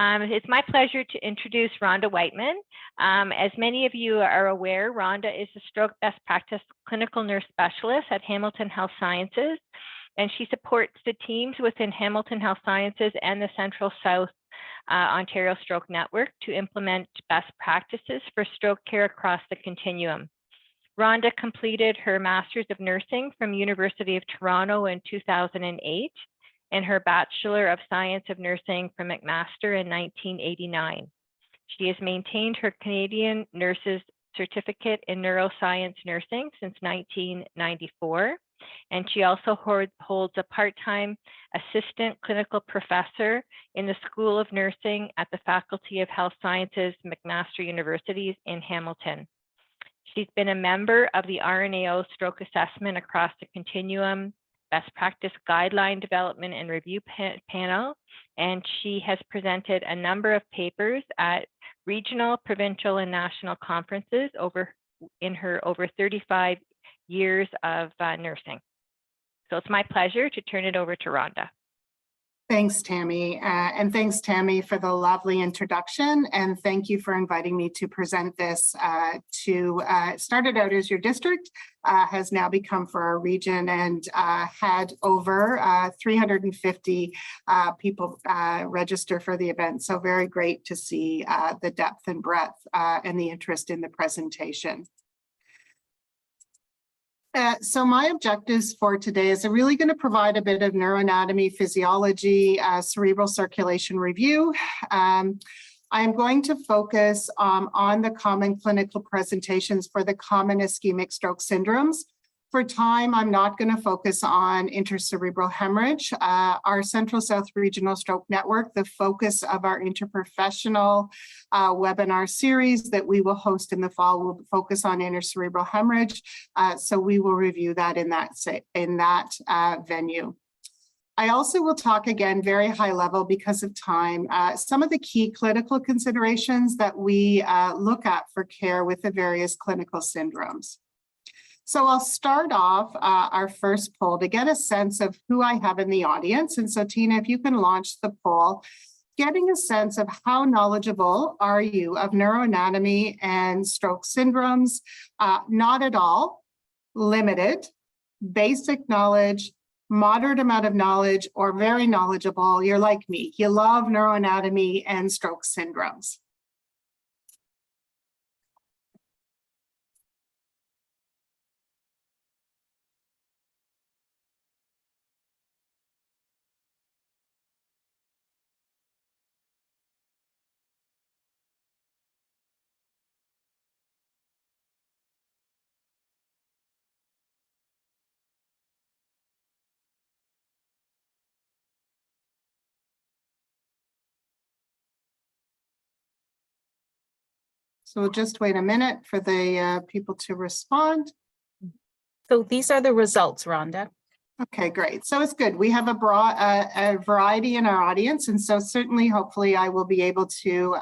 It's my pleasure to introduce Rhonda Whiteman. As many of you are aware, Rhonda is a stroke best practice clinical nurse specialist at Hamilton Health Sciences, and she supports the teams within Hamilton Health Sciences and the Central South Ontario Stroke Network to implement best practices for stroke care across the continuum. Rhonda completed her Master's of Nursing from University of Toronto in 2008 and her Bachelor of Science of Nursing from McMaster in 1989. She has maintained her Canadian Nurses Certificate in Neuroscience Nursing since 1994, and she also holds a part-time assistant clinical professor in the School of Nursing at the Faculty of Health Sciences, McMaster Universities in Hamilton. She's been a member of the RNAO Stroke Assessment Across the Continuum Best Practice Guideline Development and Review Panel, and she has presented a number of papers at regional, provincial, and national conferences in her over 35 years of nursing. So it's my pleasure to turn it over to Rhonda. Thanks, Tammy. And thanks, Tammy, for the lovely introduction. And thank you for inviting me to present this started out as your district, has now become for our region, and had over 350 people register for the event. So very great to see the depth and breadth and the interest in the presentation. So my objectives for today is I'm really going to provide a bit of neuroanatomy, physiology, cerebral circulation review. I'm going to focus on the common clinical presentations for the common ischemic stroke syndromes. For time, I'm not going to focus on intercerebral hemorrhage. Our Central South Regional Stroke Network, the focus of our interprofessional webinar series that we will host in the fall, will focus on intercerebral hemorrhage. So we will review that in that venue. I also will talk again very high level because of time, some of the key clinical considerations that we look at for care with the various clinical syndromes. So I'll start off our first poll to get a sense of who I have in the audience. And so Tina, if you can launch the poll, getting a sense of how knowledgeable are you of neuroanatomy and stroke syndromes? Not at all, limited, basic knowledge, moderate amount of knowledge, or very knowledgeable. You're like me, you love neuroanatomy and stroke syndromes. So we'll just wait a minute for the people to respond. So these are the results, Rhonda. Okay, great. So it's good. We have a variety in our audience, and so certainly, hopefully, I will be able to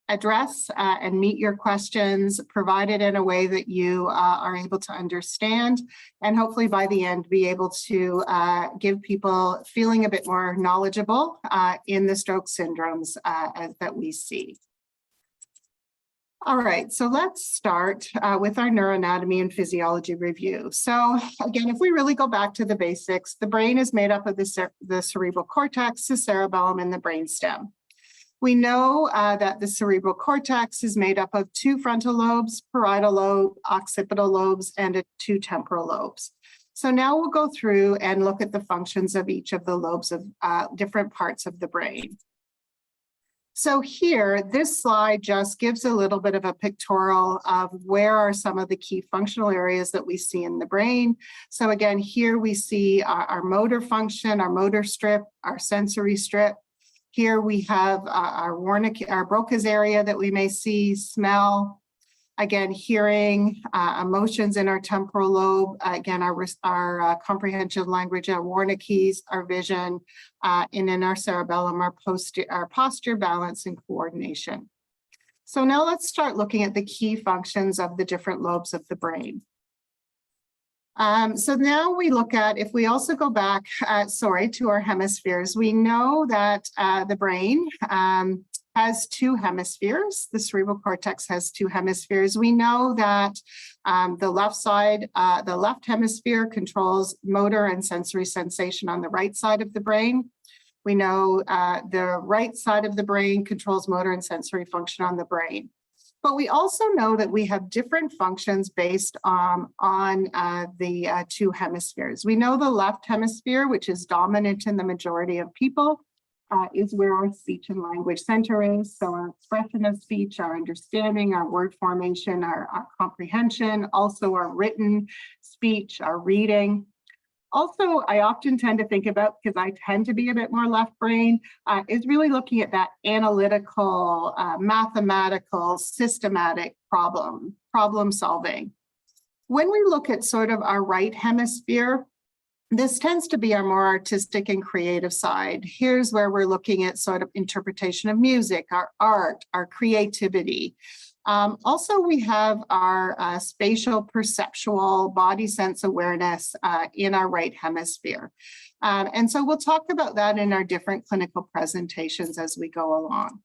address and meet your questions, provided in a way that you are able to understand, and hopefully by the end be able to give people feeling a bit more knowledgeable in the stroke syndromes that we see. All right, so let's start with our neuroanatomy and physiology review. So again, if we really go back to the basics, the brain is made up of the cerebral cortex, the cerebellum, and the brainstem. We know that the cerebral cortex is made up of 2 frontal lobes, parietal lobe, occipital lobes, and 2 temporal lobes. So now we'll go through and look at the functions of each of the lobes of different parts of the brain. So here, this slide just gives a little bit of a pictorial of where are some of the key functional areas that we see in the brain. So again, here we see our motor function, our motor strip, our sensory strip. Here we have our Broca's area that we may see, smell, again, hearing, emotions in our temporal lobe, again, our comprehensive language, our Wernicke's, our vision, and in our cerebellum, our posture, balance, and coordination. So now let's start looking at the key functions of the different lobes of the brain. So now we look at, if we also go back, to our hemispheres, we know that the brain has two hemispheres. The cerebral cortex has two hemispheres. We know that the left side, the left hemisphere controls motor and sensory sensation on the right side of the brain. We know the right side of the brain controls motor and sensory function on the brain. But we also know that we have different functions based on the two hemispheres. We know the left hemisphere, which is dominant in the majority of people, is where our speech and language center is. So our expression of speech, our understanding, our word formation, our comprehension, also our written speech, our reading. Also, I often tend to think about, because I tend to be a bit more left brain, is really looking at that analytical, mathematical, systematic problem solving. When we look at sort of our right hemisphere, this tends to be our more artistic and creative side. Here's where we're looking at sort of interpretation of music, our art, our creativity. Also, we have our spatial perceptual body sense awareness in our right hemisphere. And so we'll talk about that in our different clinical presentations as we go along.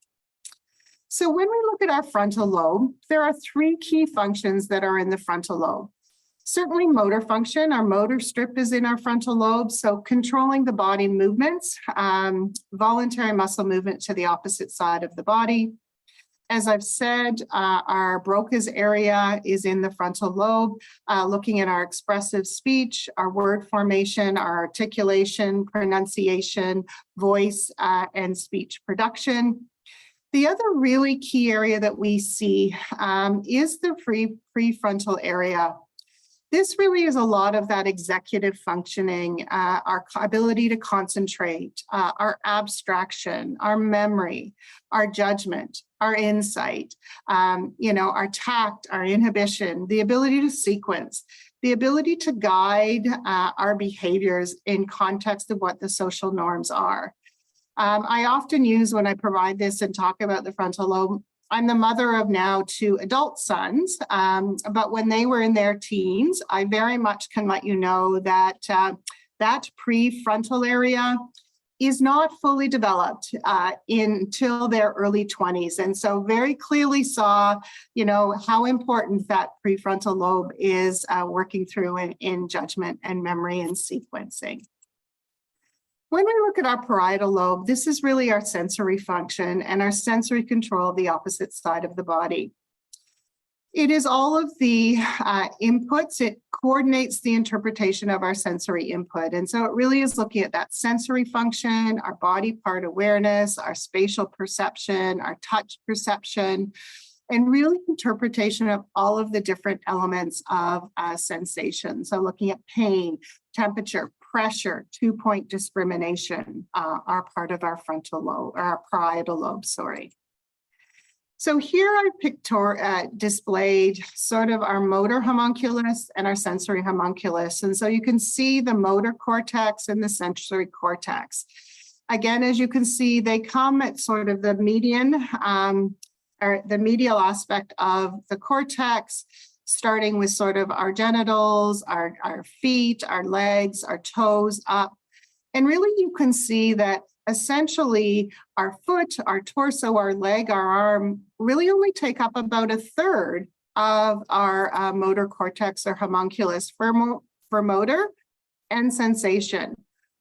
So when we look at our frontal lobe, there are three key functions that are in the frontal lobe. Certainly motor function, our motor strip is in our frontal lobe, so controlling the body movements, voluntary muscle movement to the opposite side of the body. As I've said, our Broca's area is in the frontal lobe, looking at our expressive speech, our word formation, our articulation, pronunciation, voice, and speech production. The other really key area that we see is the prefrontal area. This really is a lot of that executive functioning, our ability to concentrate, our abstraction, our memory, our judgment, our insight, our tact, our inhibition, the ability to sequence, the ability to guide our behaviors in context of what the social norms are. I often use, when I provide this and talk about the frontal lobe, I'm the mother of now 2 adult sons, but when they were in their teens, I very much can let you know that that prefrontal area is not fully developed until their early 20s. And so very clearly saw, how important that prefrontal lobe is working through in judgment and memory and sequencing. When we look at our parietal lobe, this is really our sensory function and our sensory control of the opposite side of the body. It is all of the inputs. It coordinates the interpretation of our sensory input. And so it really is looking at that sensory function, our body part awareness, our spatial perception, our touch perception, and really interpretation of all of the different elements of sensation. So looking at pain, temperature, pressure, 2-point discrimination are part of our frontal lobe, or our parietal lobe, sorry. So here I've displayed sort of our motor homunculus and our sensory homunculus. And so you can see the motor cortex and the sensory cortex. Again, as you can see, they come at sort of the median, or the medial aspect of the cortex, starting with sort of our genitals, our feet, our legs, our toes up. And really you can see that essentially our foot, our torso, our leg, our arm really only take up about 1/3 of our motor cortex or homunculus for motor and sensation.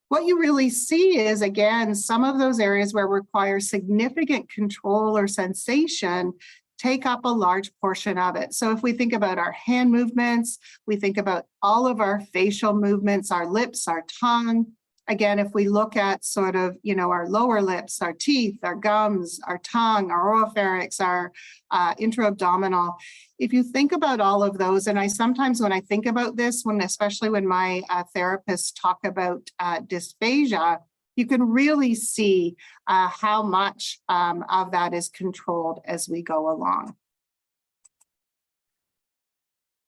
What you really see is, again, some of those areas where require significant control or sensation take up a large portion of it. So if we think about our hand movements, we think about all of our facial movements, our lips, our tongue. Again, if we look at sort of, our lower lips, our teeth, our gums, our tongue, our oropharynx, our intra-abdominal, if you think about all of those, and I sometimes when I think about this, especially when my therapists talk about dysphagia, you can really see how much of that is controlled as we go along.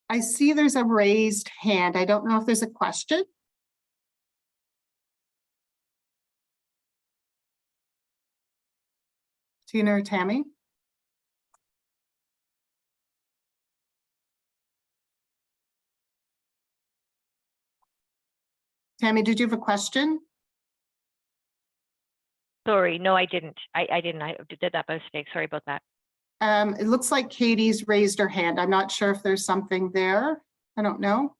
I see there's a raised hand. I don't know if there's a question. Tina or Tammy? Tammy, did you have a question? Sorry, no, I didn't. I didn't. I did that by mistake. Sorry about that. It looks like Katie's raised her hand. I'm not sure if there's something there. I don't know.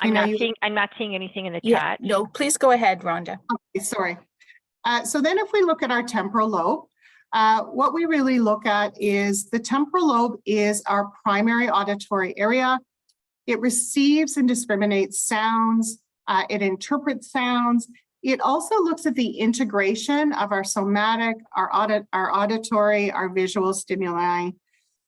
I'm not seeing anything in the Yeah, chat. no, please go ahead, Rhonda. Okay, sorry. So then if we look at our temporal lobe, what we really look at is the temporal lobe is our primary auditory area. It receives and discriminates sounds. It interprets sounds. It also looks at the integration of our somatic, our auditory, our visual stimuli.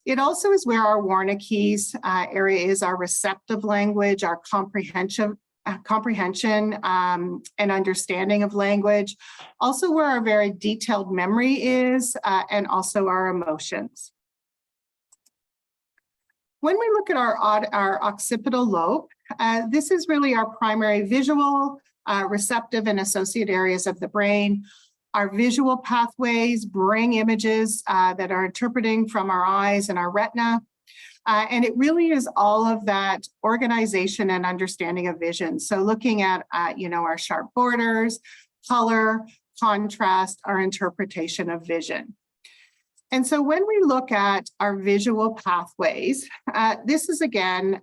It also is where our Wernicke's area is, our receptive language, our comprehension and understanding of language, also where our very detailed memory is, and also our emotions. When we look at our occipital lobe, this is really our primary visual, receptive and associate areas of the brain. Our visual pathways bring images that are interpreting from our eyes and our retina. And it really is all of that organization and understanding of vision. So looking at, our sharp borders, color, contrast, our interpretation of vision. And so when we look at our visual pathways, this is again,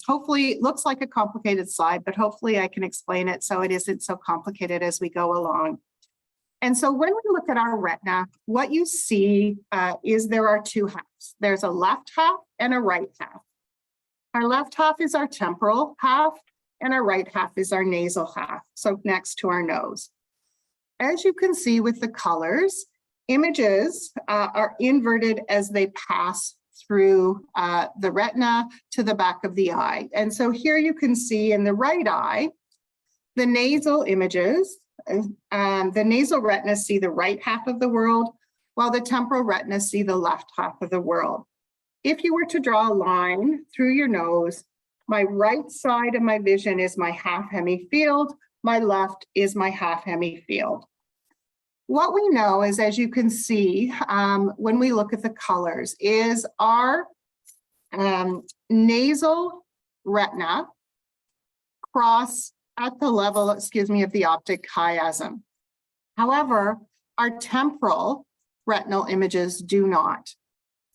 hopefully it looks like a complicated slide, but hopefully I can explain it so it isn't so complicated as we go along. And so when we look at our retina, what you see is there are two halves. There's a left half and a right half. Our left half is our temporal half and our right half is our nasal half, so next to our nose. As you can see with the colors, images are inverted as they pass through the retina to the back of the eye. And so here you can see in the right eye, the nasal images, the nasal retinas see the right half of the world, while the temporal retinas see the left half of the world. If you were to draw a line through your nose, my right side of my vision is my half hemifield, my left is my half hemifield. What we know is, as you can see, when we look at the colors, is our nasal retina cross at the level, of the optic chiasm. However, our temporal retinal images do not.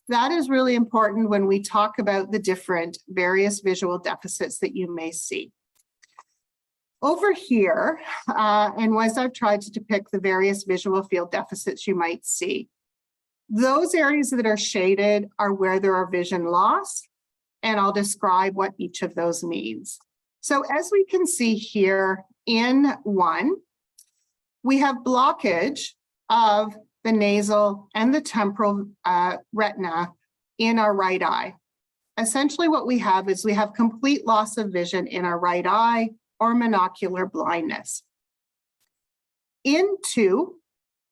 That is really important when we talk about the different various visual deficits that you may see. Over here, and as I've tried to depict the various visual field deficits you might see, those areas that are shaded are where there are vision loss, and I'll describe what each of those means. So as we can see here in one, we have blockage of the nasal and the temporal retina in our right eye. Essentially what we have is we have complete loss of vision in our right eye or monocular blindness. In two,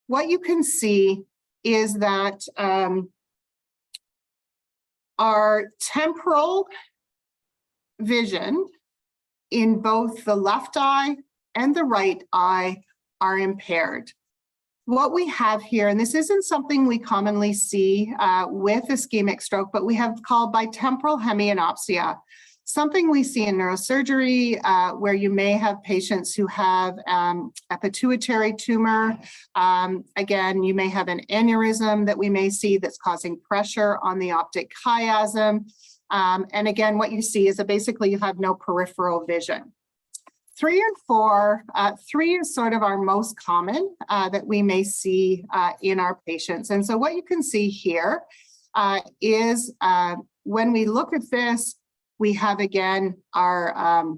what you can see is that our temporal vision in both the left eye and the right eye are impaired. What we have here, and this isn't something we commonly see with ischemic stroke, but we have called bitemporal hemianopsia, something we see in neurosurgery where you may have patients who have a pituitary tumor. Again, you may have an aneurysm that we may see that's causing pressure on the optic chiasm. And again, what you see is that basically you have no peripheral vision. 3 and 4, 3 is sort of our most common that we may see in our patients. And so what you can see here is when we look at this, we have again our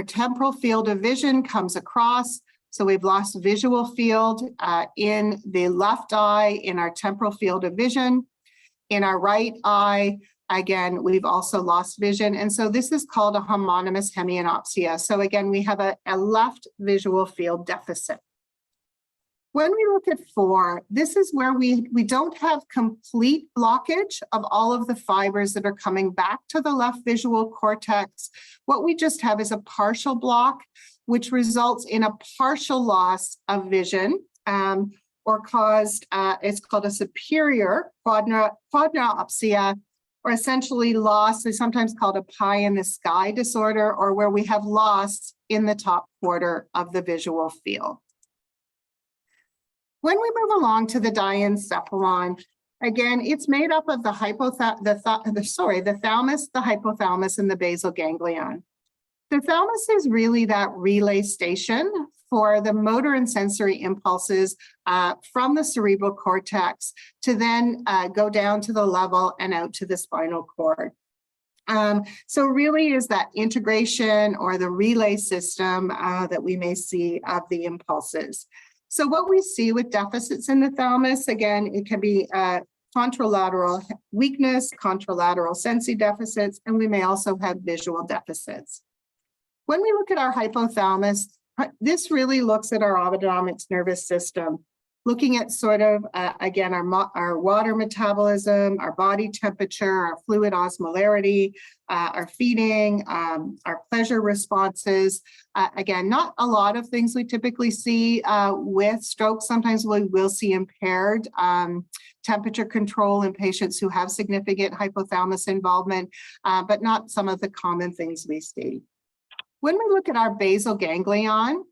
temporal field of vision comes across. So we've lost visual field in the left eye in our temporal field of vision. In our right eye, again, we've also lost vision. And so this is called a homonymous hemianopsia. So again, we have a left visual field deficit. When we look at 4, this is where we don't have complete blockage of all of the fibers that are coming back to the left visual cortex. What we just have is a partial block, which results in a partial loss of vision. or caused, it's called a superior quadranopsia, or essentially loss, is sometimes called a pie in the sky disorder, or where we have loss in the top quarter of the visual field. When we move along to the diencephalon, again, it's made up of the thalamus, the hypothalamus, and the basal ganglion. The thalamus is really that relay station for the motor and sensory impulses from the cerebral cortex to then go down to the level and out to the spinal cord. So really is that integration or the relay system that we may see of the impulses. So what we see with deficits in the thalamus, again, it can be contralateral weakness, contralateral sensory deficits, and we may also have visual deficits. When we look at our hypothalamus, this really looks at our autonomic nervous system, looking at sort of, again, our water metabolism, our body temperature, our fluid osmolarity, our feeding, our pleasure responses. Again, not a lot of things we typically see with stroke. Sometimes we will see impaired temperature control in patients who have significant hypothalamus involvement, but not some of the common things we see. When we look at our basal ganglion,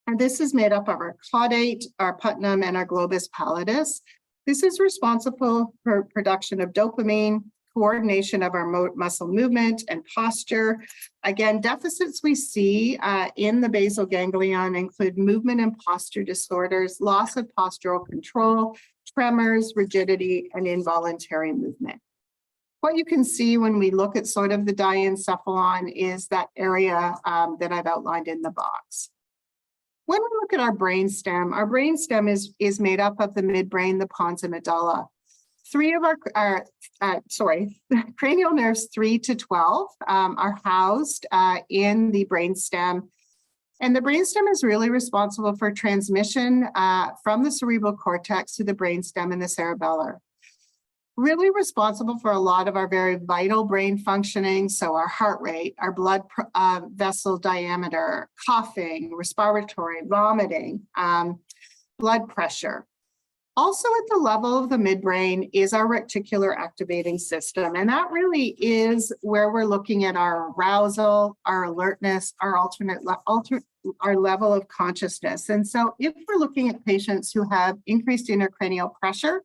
and this is made up of our caudate, our putnam, and our globus pallidus. This is responsible for production of dopamine, coordination of our muscle movement and posture. Again, deficits we see in the basal ganglion include movement and posture disorders, loss of postural control, tremors, rigidity, and involuntary movement. What you can see when we look at sort of the diencephalon is that area that I've outlined in the box. When we look at our brainstem is made up of the midbrain, the pons, and medulla. Three of our cranial nerves 3 to 12 are housed in the brainstem. And the brainstem is really responsible for transmission from the cerebral cortex to the brainstem and the cerebellar. Really responsible for a lot of our very vital brain functioning. So our heart rate, our blood vessel diameter, coughing, respiratory, vomiting, blood pressure. Also at the level of the midbrain is our reticular activating system. And that really is where we're looking at our arousal, our alertness, our our level of consciousness. And so if we're looking at patients who have increased intracranial pressure,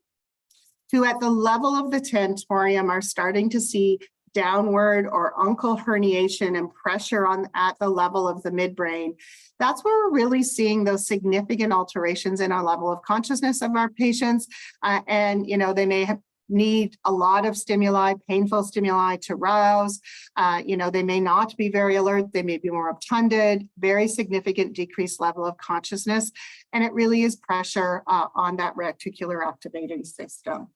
who at the level of the tentorium are starting to see downward or uncal herniation and pressure at the level of the midbrain, that's where we're really seeing those significant alterations in our level of consciousness of our patients. And, they may need a lot of stimuli, painful stimuli to rouse. They may not be very alert. They may be more obtunded, very significant decreased level of consciousness. And it really is pressure on that reticular activating system.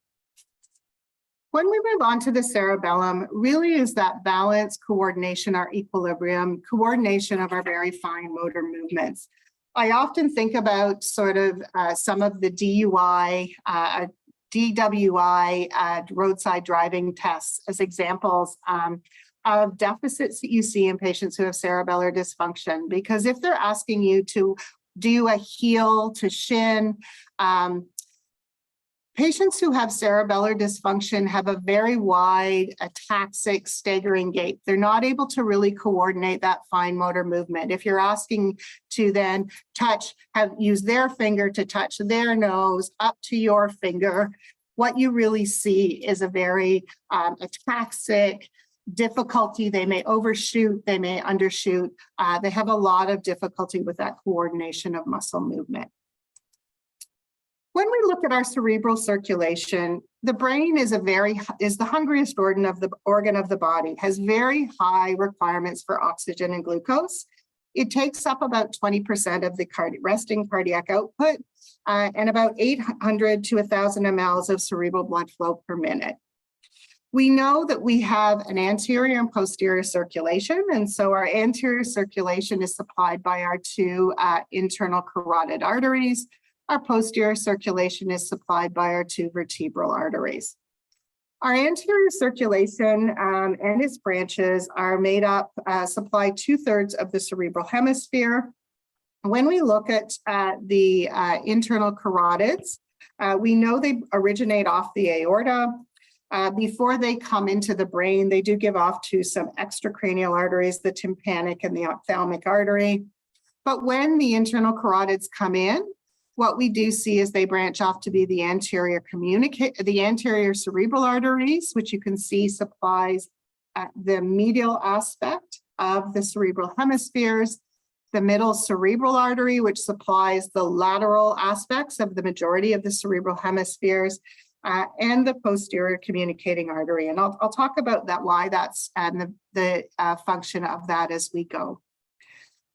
When we move on to the cerebellum, really is that balance, coordination, our equilibrium, coordination of our very fine motor movements. I often think about sort of some of the DUI, DWI, roadside driving tests as examples of deficits that you see in patients who have cerebellar dysfunction. Because if they're asking you to do a heel to shin, patients who have cerebellar dysfunction have a very wide, ataxic, staggering gait. They're not able to really coordinate that fine motor movement. If you're asking to then use their finger to touch their nose up to your finger, what you really see is a very ataxic difficulty. They may overshoot, they may undershoot. They have a lot of difficulty with that coordination of muscle movement. When we look at our cerebral circulation, the brain is the hungriest organ of the body, has very high requirements for oxygen and glucose. It takes up about 20% of the resting cardiac output and about 800 to 1,000 mLs of cerebral blood flow per minute. We know that we have an anterior and posterior circulation, and so our anterior circulation is supplied by our two internal carotid arteries. Our posterior circulation is supplied by our two vertebral arteries. Our anterior circulation and its branches are made up, supply 2/3 of the cerebral hemisphere. When we look at the internal carotids, we know they originate off the aorta. Before they come into the brain, they do give off to some extracranial arteries, the tympanic and the ophthalmic artery. But when the internal carotids come in, what we do see is they branch off to be the anterior cerebral arteries, which you can see supplies the medial aspect of the cerebral hemispheres, the middle cerebral artery, which supplies the lateral aspects of the majority of the cerebral hemispheres, and the posterior communicating artery. And I'll talk about that, why that's and the function of that as we go.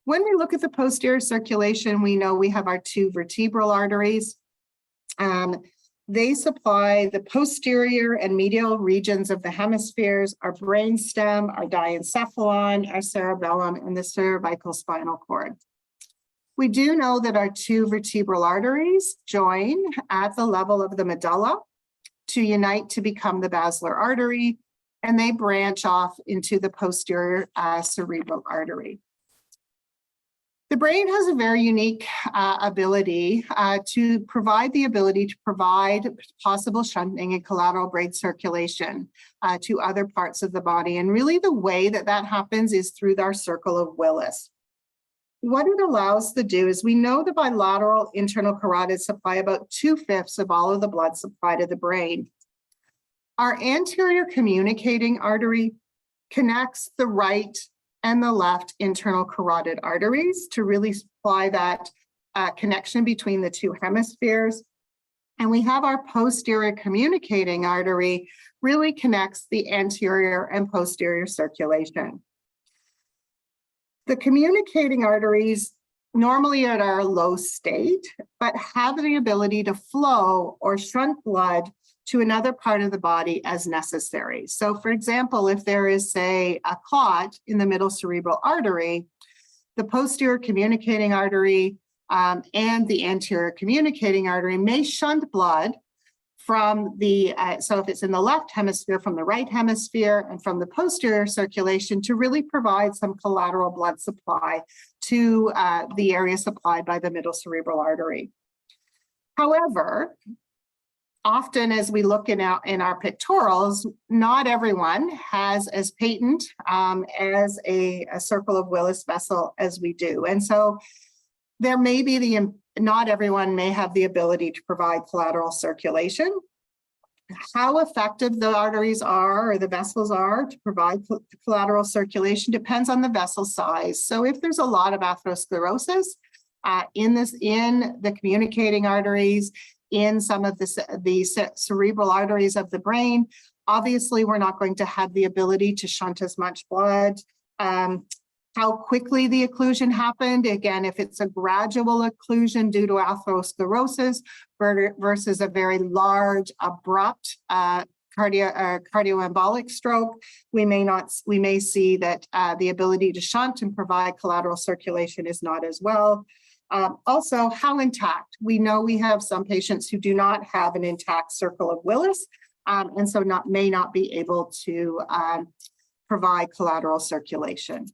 When we look at the posterior circulation, we know we have our two vertebral arteries. They supply the posterior and medial regions of the hemispheres, our brainstem, our diencephalon, our cerebellum, and the cervical spinal cord. We do know that our two vertebral arteries join at the level of the medulla to unite to become the basilar artery, and they branch off into the posterior cerebral artery. The brain has a very unique ability to provide possible shunting and collateral brain circulation to other parts of the body. And really the way that that happens is through our circle of Willis. What it allows to do is we know the bilateral internal carotids supply about 2/5 of all of the blood supply to the brain. Our anterior communicating artery connects the right and the left internal carotid arteries to really supply that connection between the two hemispheres. And we have our posterior communicating artery really connects the anterior and posterior circulation. The communicating arteries normally are at our low state, but have the ability to flow or shunt blood to another part of the body as necessary. So for example, if there is, say, a clot in the middle cerebral artery, the posterior communicating artery and the anterior communicating artery may shunt blood from the, so if it's in the left hemisphere, from the right hemisphere, and from the posterior circulation to really provide some collateral blood supply to the area supplied by the middle cerebral artery. However, often as we look in our pictorials, not everyone has as patent as a circle of Willis vessel as we do. And so there may be not everyone may have the ability to provide collateral circulation. How effective the arteries are or the vessels are to provide collateral circulation depends on the vessel size. So if there's a lot of atherosclerosis in the communicating arteries, in some of the cerebral arteries of the brain, obviously we're not going to have the ability to shunt as much blood. How quickly the occlusion happened, again, if it's a gradual occlusion due to atherosclerosis versus a very large, abrupt cardioembolic stroke, we may see that the ability to shunt and provide collateral circulation is not as well. Also, how intact? We know we have some patients who do not have an intact circle of Willis, and so may not be able to provide collateral circulation.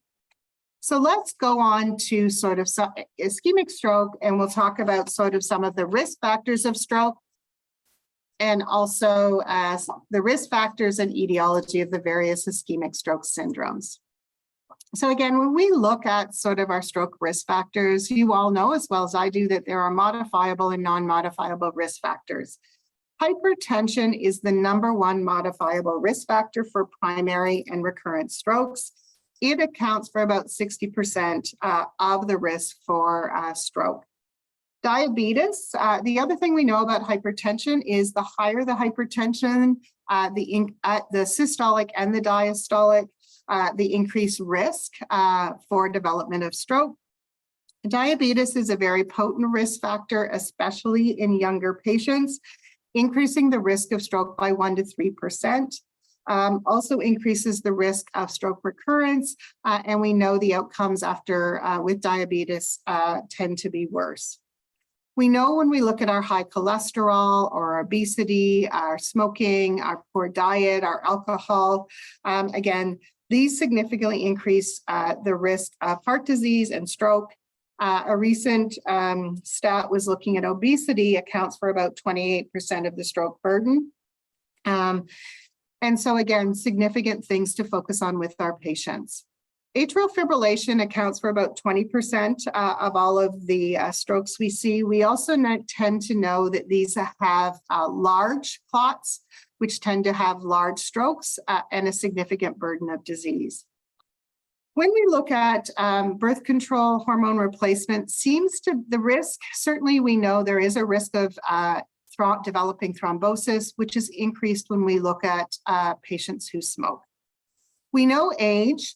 So let's go on to sort of ischemic stroke, and we'll talk about sort of some of the risk factors of stroke, and also as the risk factors and etiology of the various ischemic stroke syndromes. So again, when we look at sort of our stroke risk factors, you all know as well as I do that there are modifiable and non-modifiable risk factors. Hypertension is the #1 modifiable risk factor for primary and recurrent strokes. It accounts for about 60% of the risk for stroke. Diabetes, the other thing we know about hypertension is the higher the hypertension, the systolic and the diastolic, the increased risk for development of stroke. Diabetes is a very potent risk factor, especially in younger patients, increasing the risk of stroke by 1 to 3%. Also increases the risk of stroke recurrence, and we know the outcomes after with diabetes tend to be worse. We know when we look at our high cholesterol or obesity, our smoking, our poor diet, our alcohol, again, these significantly increase the risk of heart disease and stroke. A recent stat was looking at obesity accounts for about 28% of the stroke burden. And so again, significant things to focus on with our patients. Atrial fibrillation accounts for about 20% of all of the strokes we see. We also tend to know that these have large clots, which tend to have large strokes and a significant burden of disease. When we look at birth control hormone replacement, the risk, certainly we know there is a risk of developing thrombosis, which is increased when we look at patients who smoke. We know age,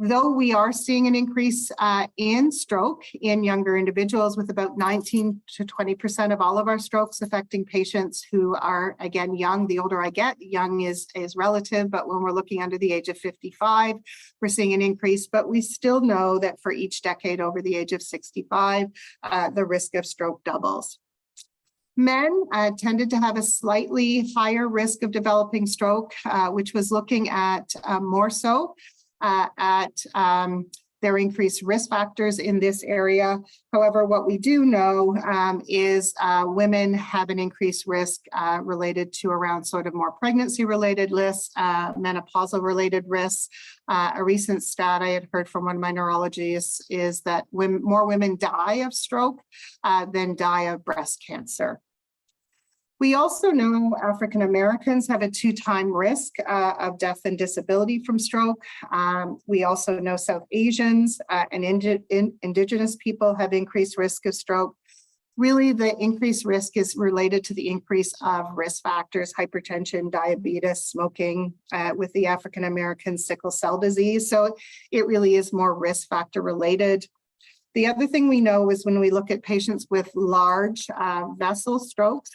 though we are seeing an increase in stroke in younger individuals, with about 19 to 20% of all of our strokes affecting patients who are, again, young. The older I get, young is relative, but when we're looking under the age of 55, we're seeing an increase. But we still know that for each decade over the age of 65, the risk of stroke doubles. Men tended to have a slightly higher risk of developing stroke, which was looking at more so at their increased risk factors in this area. However, what we do know is women have an increased risk related to around sort of more pregnancy-related risks, menopausal related risks. A recent stat I had heard from one of my neurologists is that more women die of stroke than die of breast cancer. We also know African Americans have a 2-time risk of death and disability from stroke. We also know South Asians and Indigenous people have increased risk of stroke. Really, the increased risk is related to the increase of risk factors, hypertension, diabetes, smoking, with the African American sickle cell disease. So it really is more risk factor related. The other thing we know is when we look at patients with large vessel strokes,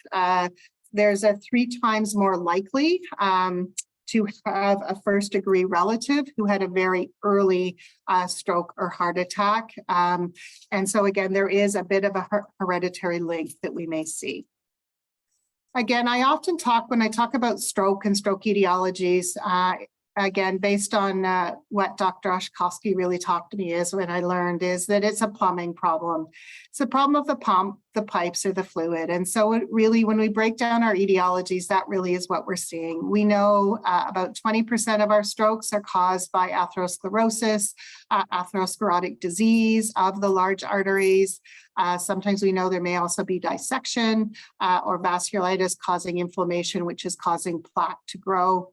there's a 3 times more likely to have a first-degree relative who had a very early stroke or heart attack. And so again, there is a bit of a hereditary link that we may see. Again, I often talk, when I talk about stroke and stroke etiologies, again, based on what Dr. Oshkowski really talked to me is when I learned is that it's a plumbing problem. It's a problem of the pump, the pipes, or the fluid. And so it really, when we break down our etiologies, that really is what we're seeing. We know about 20% of our strokes are caused by atherosclerosis, atherosclerotic disease of the large arteries. Sometimes we know there may also be dissection or vasculitis causing inflammation, which is causing plaque to grow.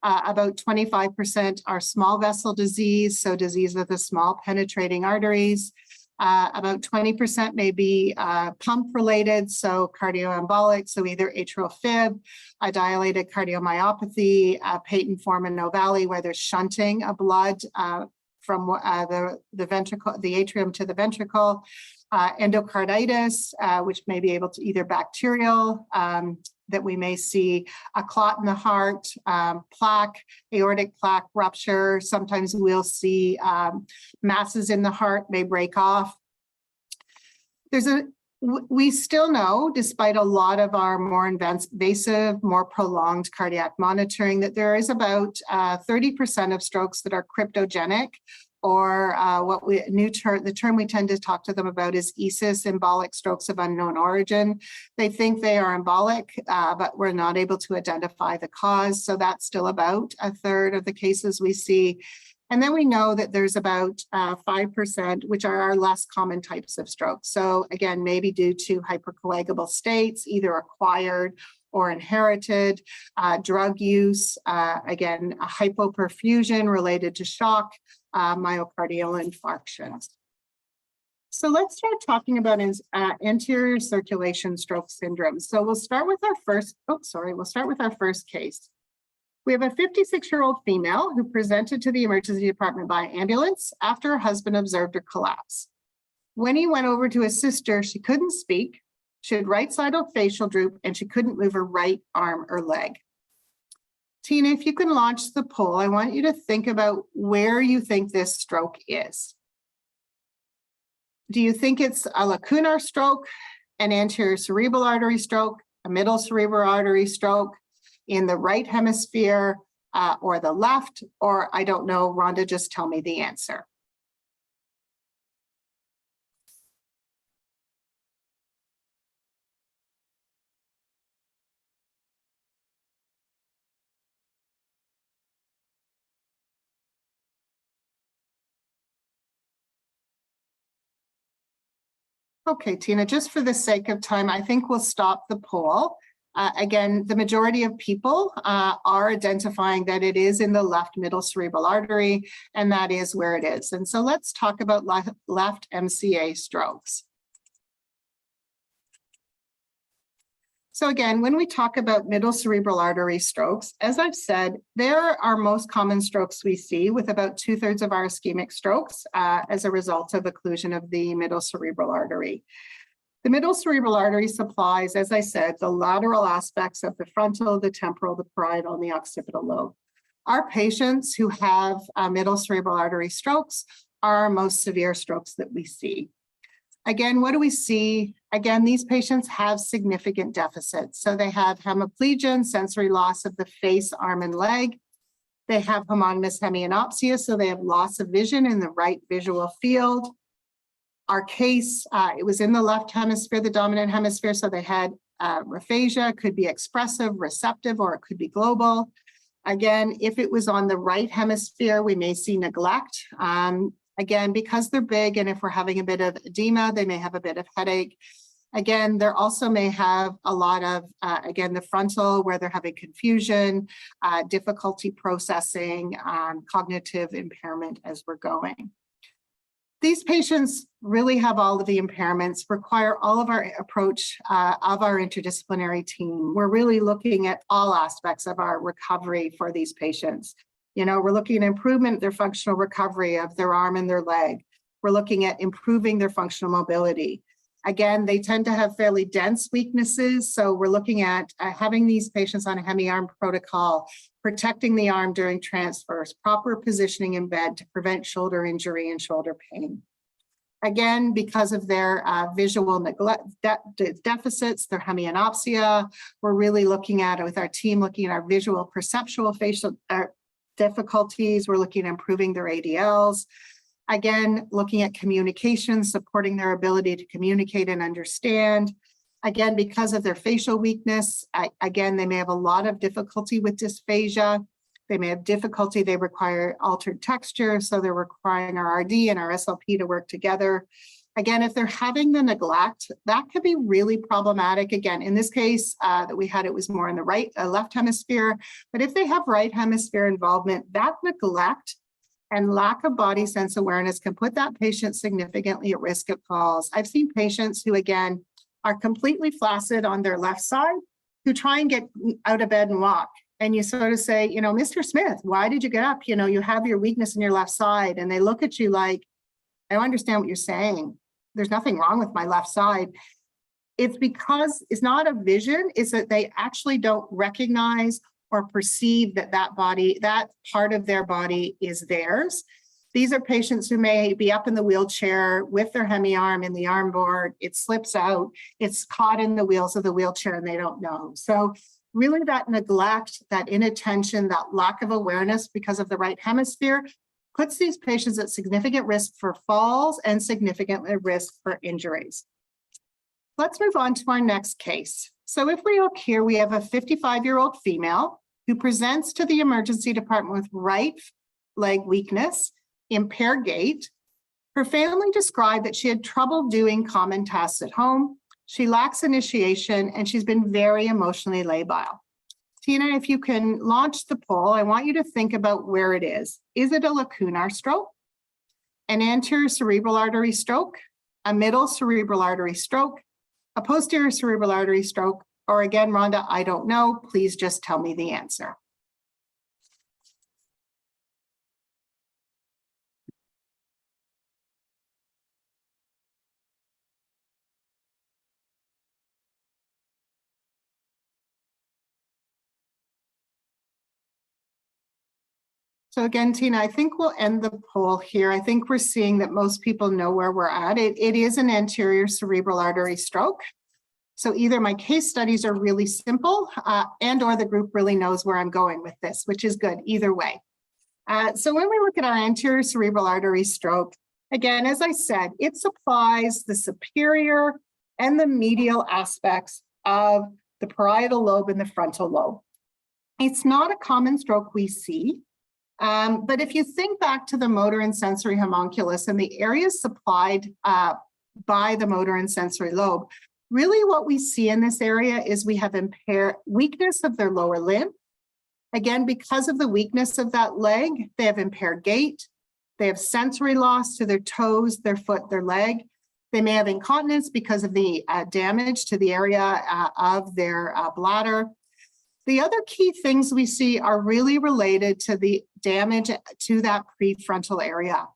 About 25% are small vessel disease, so disease of the small penetrating arteries. About 20% may be pump related, so cardioembolic, so either atrial fib, a dilated cardiomyopathy, patent form in ovale, where there's shunting of blood from the ventricle, the atrium to the ventricle, endocarditis, which may be able to either bacterial, that we may see a clot in the heart, plaque, aortic plaque rupture. Sometimes we'll see masses in the heart may break off. We still know, despite a lot of our more invasive, more prolonged cardiac monitoring, that there is about 30% of strokes that are cryptogenic, or the term we tend to talk to them about is ESIS, embolic strokes of unknown origin. They think they are embolic, but we're not able to identify the cause. So that's still about 1/3 of the cases we see. And then we know that there's about 5%, which are our less common types of strokes. So again, maybe due to hypercoagulable states, either acquired or inherited, drug use, again, a hypoperfusion related to shock, myocardial infarctions. So let's start talking about anterior circulation stroke syndrome. So we'll start with our first case. We have a 56-year-old female who presented to the emergency department by ambulance after her husband observed her collapse. When he went over to assist her, she couldn't speak, she had right-sided facial droop, and she couldn't move her right arm or leg. Tina, if you can launch the poll, I want you to think about where you think this stroke is. Do you think it's a lacunar stroke, an anterior cerebral artery stroke, a middle cerebral artery stroke, in the right hemisphere, or the left, or I don't know? Rhonda, just tell me the answer. Okay, Tina, just for the sake of time, I think we'll stop the poll. Again, the majority of people are identifying that it is in the left middle cerebral artery, and that is where it is. And so let's talk about left MCA strokes. So again, when we talk about middle cerebral artery strokes, as I've said, they're our most common strokes we see, with about 2/3 of our ischemic strokes as a result of occlusion of the middle cerebral artery. The middle cerebral artery supplies, as I said, the lateral aspects of the frontal, the temporal, the parietal, and the occipital lobe. Our patients who have middle cerebral artery strokes are our most severe strokes that we see. Again, what do we see? Again, these patients have significant deficits. So they have hemiplegia, sensory loss of the face, arm, and leg. They have homonymous hemianopsia, so they have loss of vision in the right visual field. Our case, it was in the left hemisphere, the dominant hemisphere, so they had aphasia, could be expressive, receptive, or it could be global. Again, if it was on the right hemisphere, we may see neglect. Again, because they're big, and if we're having a bit of edema, they may have a bit of headache. Again, there also may have a lot of, again, the frontal, where they're having confusion, difficulty processing, cognitive impairment as we're going. These patients really have all of the impairments, require all of our approach of our interdisciplinary team. We're really looking at all aspects of our recovery for these patients. You know, we're looking at improvement of their functional recovery of their arm and their leg. We're looking at improving their functional mobility. Again, they tend to have fairly dense weaknesses, so we're looking at having these patients on a hemi-arm protocol, protecting the arm during transfers, proper positioning in bed to prevent shoulder injury and shoulder pain. Again, because of their visual neglect deficits, their hemianopsia, we're really looking at, with our team, looking at our visual perceptual facial difficulties. We're looking at improving their ADLs. Again, looking at communication, supporting their ability to communicate and understand. Again, because of their facial weakness, again, they may have a lot of difficulty with dysphagia. They may have difficulty, they require altered texture, so they're requiring our RD and our SLP to work together. Again, if they're having the neglect, that could be really problematic. Again, in this case that we had, it was more in the left hemisphere, but if they have right hemisphere involvement, that neglect and lack of body sense awareness can put that patient significantly at risk of falls. I've seen patients who, again, are completely flaccid on their left side, who try and get out of bed and walk. And you sort of say, you know, Mr. Smith, why did you get up? You know, you have your weakness in your left side. And they look at you like, I don't understand what you're saying. There's nothing wrong with my left side. It's because it's not a vision, it's that they actually don't recognize or perceive that that part of their body is theirs. These are patients who may be up in the wheelchair with their hemi-arm in the arm board. It slips out, it's caught in the wheels of the wheelchair and they don't know. So really that neglect, that inattention, that lack of awareness because of the right hemisphere puts these patients at significant risk for falls and significant risk for injuries. Let's move on to our next case. So if we look here, we have a 55-year-old female who presents to the emergency department with right leg weakness, impaired gait. Her family described that she had trouble doing common tasks at home. She lacks initiation and she's been very emotionally labile. Tina, if you can launch the poll, I want you to think about where it is. Is it a lacunar stroke, an anterior cerebral artery stroke, a middle cerebral artery stroke, a posterior cerebral artery stroke, or again, Rhonda, I don't know. Please just tell me the answer. So again, Tina, I think we'll end the poll here. I think we're seeing that most people know where we're at. It is an anterior cerebral artery stroke. So either my case studies are really simple and or the group really knows where I'm going with this, which is good either way. So when we look at our anterior cerebral artery stroke, again, as I said, it supplies the superior and the medial aspects of the parietal lobe and the frontal lobe. It's not a common stroke we see. But if you think back to the motor and sensory homunculus and the areas supplied by the motor and sensory lobe. Really what we see in this area is we have impaired weakness of their lower limb. Again, because of the weakness of that leg, they have impaired gait. They have sensory loss to their toes, their foot, their leg. They may have incontinence because of the damage to the area of their bladder. The other key things we see are really related to the damage to that prefrontal area.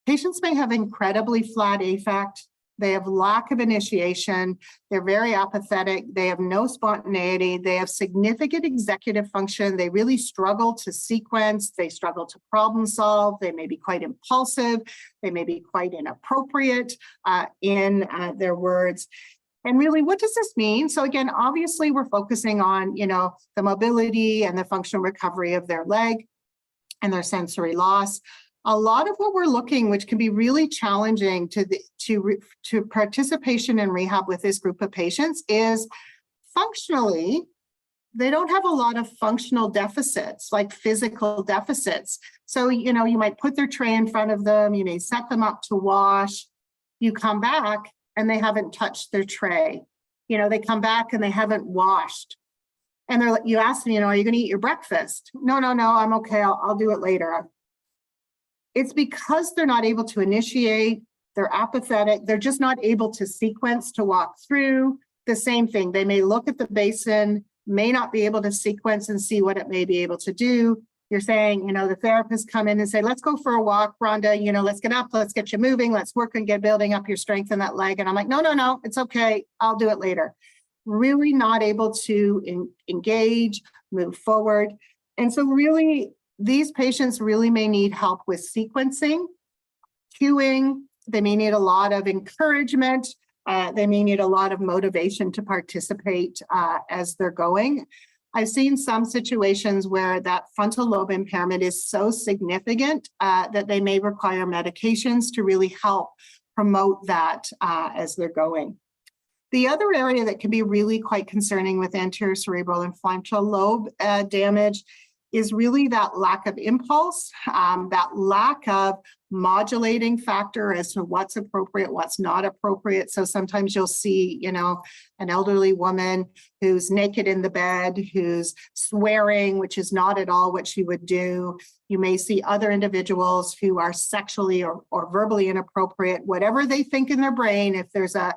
Patients may have incredibly flat affect. They have lack of initiation. They're very apathetic. They have no spontaneity. They have significant executive function. They really struggle to sequence. They struggle to problem solve. They may be quite impulsive. They may be quite inappropriate in their words. And really, what does this mean? So again, obviously, we're focusing on, the mobility and the functional recovery of their leg and their sensory loss. A lot of what we're looking, which can be really challenging to participation in rehab with this group of patients, is functionally, they don't have a lot of functional deficits, like physical deficits. So, you might put their tray in front of them, you may set them up to wash, you come back and they haven't touched their tray. They come back and they haven't washed. And you ask them, are you going to eat your breakfast? No, I'm okay, I'll do it later. It's because they're not able to initiate, they're apathetic, they're just not able to sequence, to walk through. The same thing, they may look at the basin, may not be able to sequence and see what it may be able to do. You're saying, the therapist come in and say, let's go for a walk, Rhonda, let's get up, let's get you moving, let's work and get building up your strength in that leg. And I'm like, no, it's okay, I'll do it later. Really not able to engage, move forward. And so really, these patients really may need help with sequencing, cueing. They may need a lot of encouragement. They may need a lot of motivation to participate as they're going. I've seen some situations where that frontal lobe impairment is so significant that they may require medications to really help promote that as they're going. The other area that can be really quite concerning with anterior cerebral and frontal lobe damage is really that lack of impulse, that lack of modulating factor as to what's appropriate, what's not appropriate. So sometimes you'll see, an elderly woman who's naked in the bed, who's swearing, which is not at all what she would do. You may see other individuals who are sexually or verbally inappropriate, whatever they think in their brain. If there's a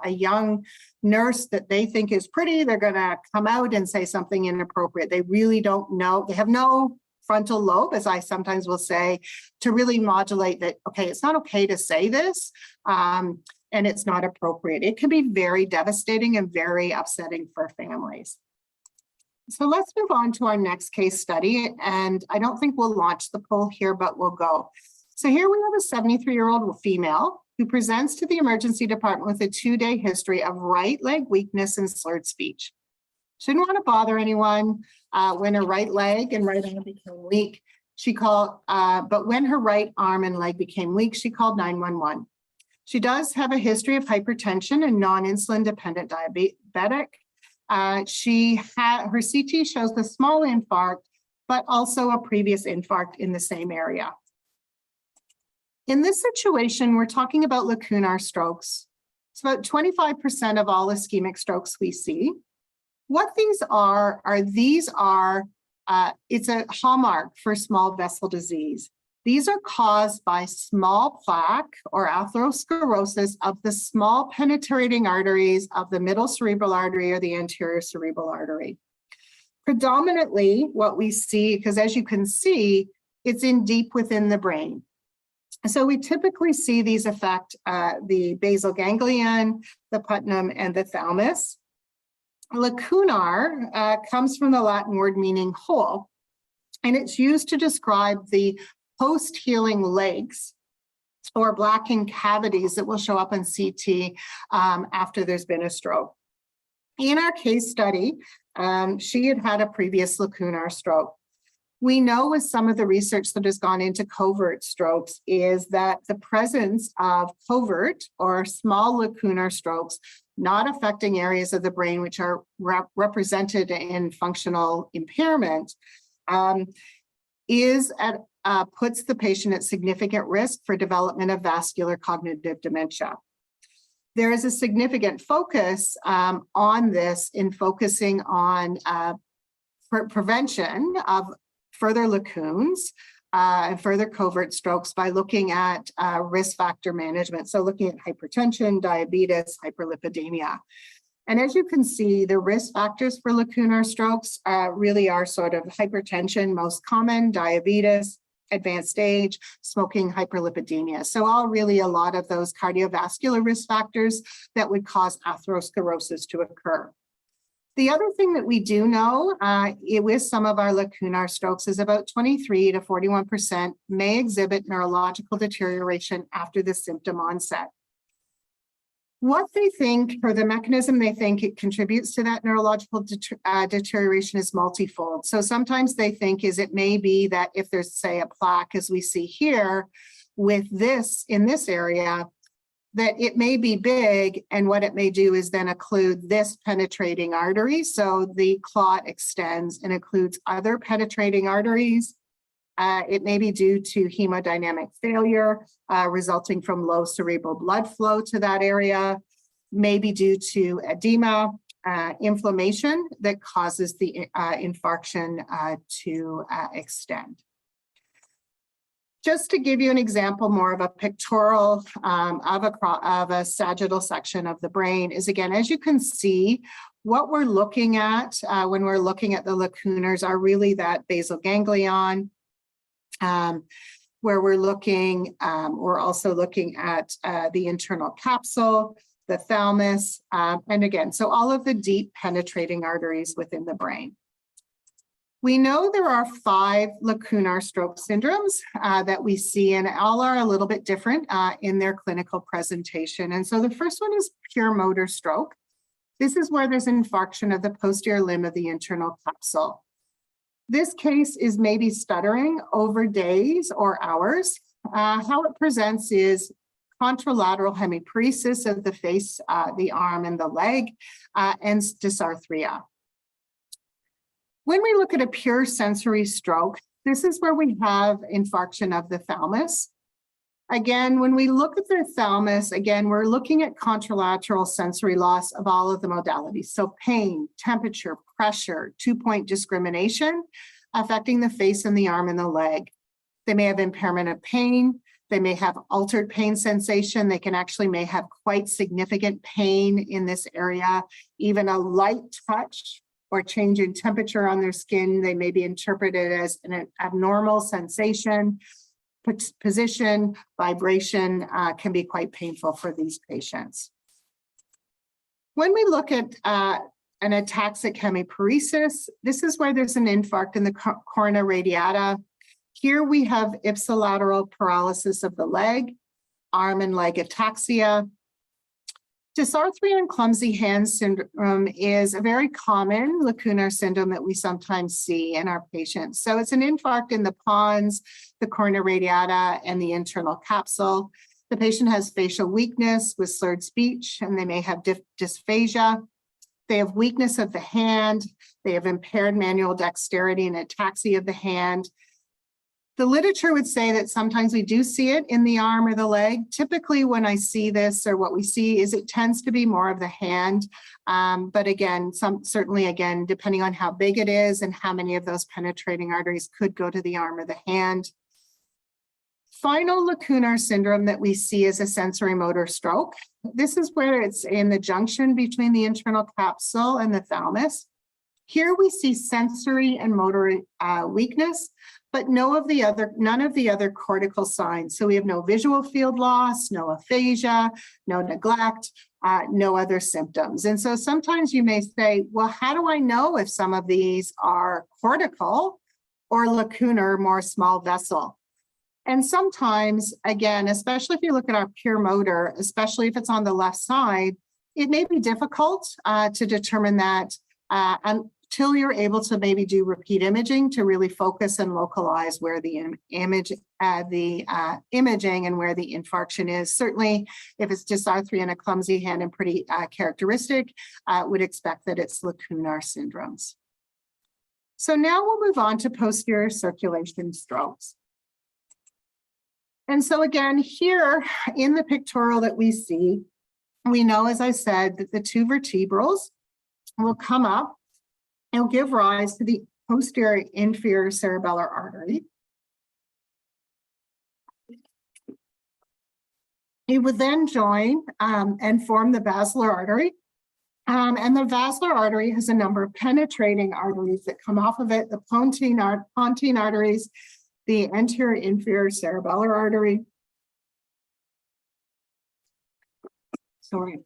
young nurse that they think is pretty, they're going to come out and say something inappropriate. They really don't know. They have no frontal lobe, as I sometimes will say, to really modulate that, okay, it's not okay to say this, and it's not appropriate. It can be very devastating and very upsetting for families. So let's move on to our next case study. And I don't think we'll launch the poll here, but we'll go. So here we have a 73-year-old female who presents to the emergency department with a 2-day history of right leg weakness and slurred speech. Shouldn't want to bother anyone when her right leg and right arm became weak. She called, but when her right arm and leg became weak, she called 911. She does have a history of hypertension and non-insulin dependent diabetic. Her CT shows a small infarct, but also a previous infarct in the same area. In this situation, we're talking about lacunar strokes. It's about 25% of all ischemic strokes we see. What these are it's a hallmark for small vessel disease. These are caused by small plaque or atherosclerosis of the small penetrating arteries of the middle cerebral artery or the anterior cerebral artery. Predominantly what we see, because as you can see, it's in deep within the brain. So we typically see these affect the basal ganglion, the putnam, and the thalamus. Lacunar comes from the Latin word meaning hole, and it's used to describe the post-healing legs or blackened cavities that will show up in CT after there's been a stroke. In our case study, she had a previous lacunar stroke. We know with some of the research that has gone into covert strokes is that the presence of covert or small lacunar strokes not affecting areas of the brain which are represented in functional impairment puts the patient at significant risk for development of vascular cognitive dementia. There is a significant focus on this in focusing on prevention of further lacunes and further covert strokes by looking at risk factor management. So looking at hypertension, diabetes, hyperlipidemia. And as you can see, the risk factors for lacunar strokes really are sort of hypertension, most common, diabetes, advanced age, smoking, hyperlipidemia. So all really a lot of those cardiovascular risk factors that would cause atherosclerosis to occur. The other thing that we do know with some of our lacunar strokes is about 23 to 41% may exhibit neurological deterioration after the symptom onset. What they think, or the mechanism they think it contributes to that neurological deterioration is multifold. So sometimes they think it may be that if there's, say, a plaque, as we see here, with this in this area, that it may be big, and what it may do is then occlude this penetrating artery. So the clot extends and occludes other penetrating arteries. It may be due to hemodynamic failure resulting from low cerebral blood flow to that area, may be due to edema, inflammation that causes the infarction to extend. Just to give you an example more of a pictorial of a sagittal section of the brain is, again, as you can see, what we're looking at when we're looking at the lacunars are really that basal ganglion, where we're also looking at the internal capsule, the thalamus, and again, so all of the deep penetrating arteries within the brain. We know there are 5 lacunar stroke syndromes that we see, and all are a little bit different in their clinical presentation. And so the first one is pure motor stroke. This is where there's infarction of the posterior limb of the internal capsule. This case is maybe stuttering over days or hours. How it presents is contralateral hemiparesis of the face, the arm, and the leg, and dysarthria. When we look at a pure sensory stroke, this is where we have infarction of the thalamus. Again, when we look at the thalamus, again, we're looking at contralateral sensory loss of all of the modalities. So pain, temperature, pressure, 2-point discrimination, affecting the face and the arm and the leg. They may have impairment of pain. They may have altered pain sensation. They may have quite significant pain in this area. Even a light touch or change in temperature on their skin, they may be interpreted as an abnormal sensation. Position, vibration can be quite painful for these patients. When we look at an ataxic hemiparesis, this is where there's an infarct in the corona radiata. Here we have ipsilateral paralysis of the leg, arm and leg ataxia. Dysarthria and clumsy hand syndrome is a very common lacunar syndrome that we sometimes see in our patients. So it's an infarct in the pons, the corona radiata, and the internal capsule. The patient has facial weakness with slurred speech, and they may have dysphagia. They have weakness of the hand. They have impaired manual dexterity and ataxia of the hand. The literature would say that sometimes we do see it in the arm or the leg. Typically, when I see this, or what we see is it tends to be more of the hand. But again, certainly, depending on how big it is and how many of those penetrating arteries could go to the arm or the hand. Final lacunar syndrome that we see is a sensory motor stroke. This is where it's in the junction between the internal capsule and the thalamus. Here we see sensory and motor weakness, but none of the other cortical signs. So we have no visual field loss, no aphasia, no neglect, no other symptoms. And so sometimes you may say, well, how do I know if some of these are cortical or lacunar, more small vessel? And sometimes, again, especially if you look at our pure motor, especially if it's on the left side, it may be difficult to determine that until you're able to maybe do repeat imaging to really focus and localize where the imaging and where the infarction is. Certainly, if it's dysarthria and a clumsy hand and pretty characteristic, would expect that it's lacunar syndromes. So now we'll move on to posterior circulation strokes. And so again, here in the pictorial that we see, we know, as I said, that the two vertebrals will come up and will give rise to the posterior inferior cerebellar artery. It would then join and form the basilar artery. And the basilar artery has a number of penetrating arteries that come off of it, the Pontine arteries, the anterior inferior cerebellar artery. Sorry.